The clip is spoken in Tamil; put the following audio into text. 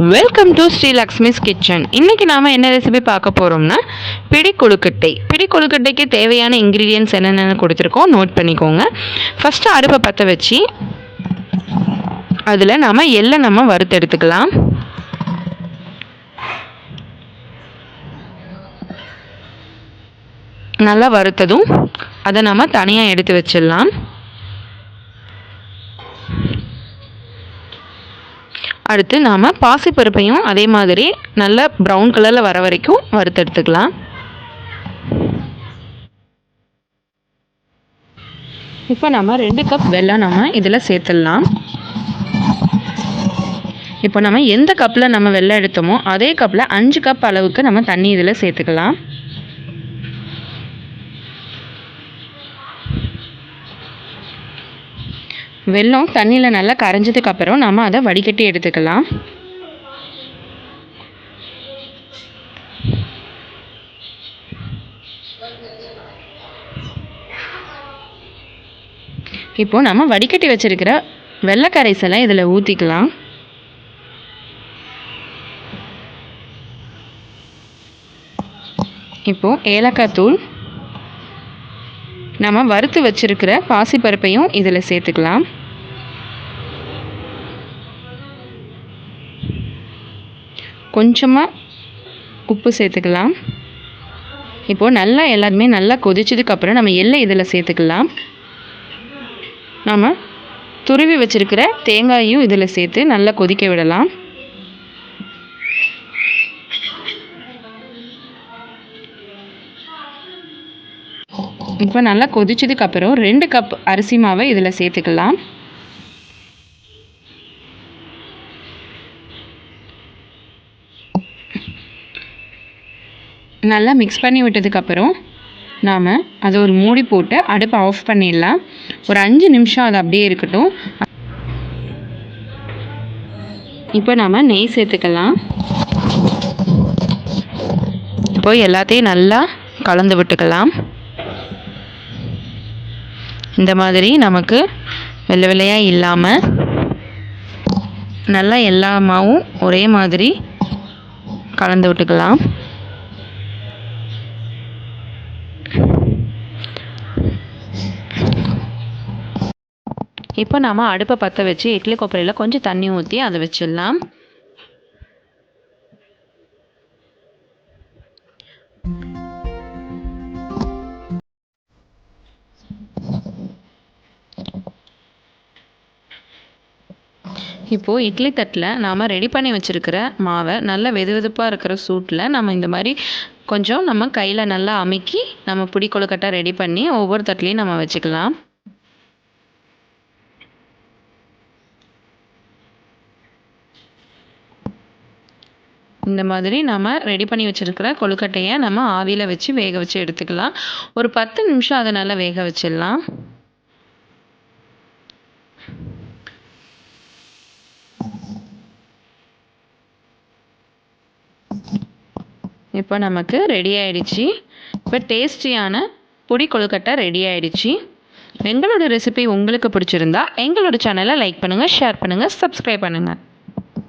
Welcome to Sri Lakshmi's kitchen. இன்றைக்கி நாம் என்ன ரெசிபி பார்க்க போகிறோம்னா பிடி கொழுக்கட்டைக்கு தேவையான இன்க்ரீடியன்ட்ஸ் என்னென்ன கொடுத்துருக்கோம் நோட் பண்ணிக்கோங்க. ஃபஸ்ட்டு அடுப்பை பற்ற வச்சு அதில் நம்ம வறுத்து எடுத்துக்கலாம். நல்லா வறுத்ததும் அதை நம்ம தனியாக எடுத்து வச்சிடலாம். அடுத்து நாம் பாசிப்பருப்பையும் அதே மாதிரி நல்லா ப்ரௌன் கலரில் வர வரைக்கும் வறுத்தெடுத்துக்கலாம். இப்போ நம்ம 2 கப் வெல்லம் நம்ம இதில் சேர்த்துடலாம். இப்போ நம்ம எந்த கப்பில் நம்ம வெல்லம் எடுத்தோமோ அதே கப்பில் 5 கப் அளவுக்கு நம்ம தண்ணி இதில் சேர்த்துக்கலாம். வெல்லம் தண்ணியில் நல்லா கரைஞ்சதுக்கப்புறம் நம்ம அதை வடிகட்டி எடுத்துக்கலாம். இப்போது நம்ம வடிகட்டி வச்சுருக்கிற வெள்ளை கரைசலை இதில் ஊற்றிக்கலாம். இப்போது ஏலக்காய் தூள், நம்ம வறுத்து வச்சுருக்கிற பாசிப்பருப்பையும் இதில் சேர்த்துக்கலாம். கொஞ்சமாக உப்பு சேர்த்துக்கலாம். இப்போது எல்லாமே நல்லா கொதிச்சதுக்கப்புறம் நம்ம எள்ளை இதில் சேர்த்துக்கலாம். நம்ம துருவி வச்சுருக்கிற தேங்காயும் இதில் சேர்த்து நல்லா கொதிக்க விடலாம். இப்போ நல்லா கொதிச்சதுக்கப்புறம் 2 கப் அரிசி மாவை இதில் சேர்த்துக்கலாம். நல்லா மிக்ஸ் பண்ணி விட்டதுக்கப்புறம் நாம் அதை ஒரு மூடி போட்டு அடுப்பை ஆஃப் பண்ணிடலாம். ஒரு 5 நிமிஷம் அது அப்படியே இருக்கட்டும். இப்போ நாம் நெய் சேர்த்துக்கலாம். இப்போ எல்லாத்தையும் நல்லா கலந்து விட்டுக்கலாம். இந்த மாதிரி நமக்கு வெள்ளை வெள்ளையாக இல்லாமல் நல்லா எல்லா மாவும் ஒரே மாதிரி கலந்து விட்டுக்கலாம். இப்போ நாம் அடுப்பை பற்ற வச்சு இட்லி கொப்பரையில் கொஞ்சம் தண்ணி ஊற்றி அதை வச்சிடலாம். இப்போது இட்லி தட்டில் நாம் ரெடி பண்ணி வச்சுருக்கிற மாவை நல்ல வெதுவெதுப்பாக இருக்கிற சூட்டில் நம்ம இந்த மாதிரி கொஞ்சம் நம்ம கையில் நல்லா அமுக்கி நம்ம பிடி கொழுக்கட்டை ரெடி பண்ணி ஒவ்வொரு தட்டுலையும் நம்ம வச்சுக்கலாம். இந்த மாதிரி நம்ம ரெடி பண்ணி வச்சுருக்கிற கொழுக்கட்டையை நம்ம ஆவியில் வச்சு வேக வச்சு எடுத்துக்கலாம். ஒரு 10 நிமிஷம் அதை நல்லா வேக வச்சிடலாம். இப்போ நமக்கு ரெடி ஆயிடுச்சு. இப்போ டேஸ்டியான பொடி கொழுக்கட்டை ரெடி ஆயிடுச்சு. எங்களோட ரெசிபி உங்களுக்கு பிடிச்சிருந்தா எங்களோட சேனலை லைக் பண்ணுங்கள், ஷேர் பண்ணுங்கள், சப்ஸ்கிரைப் பண்ணுங்கள்.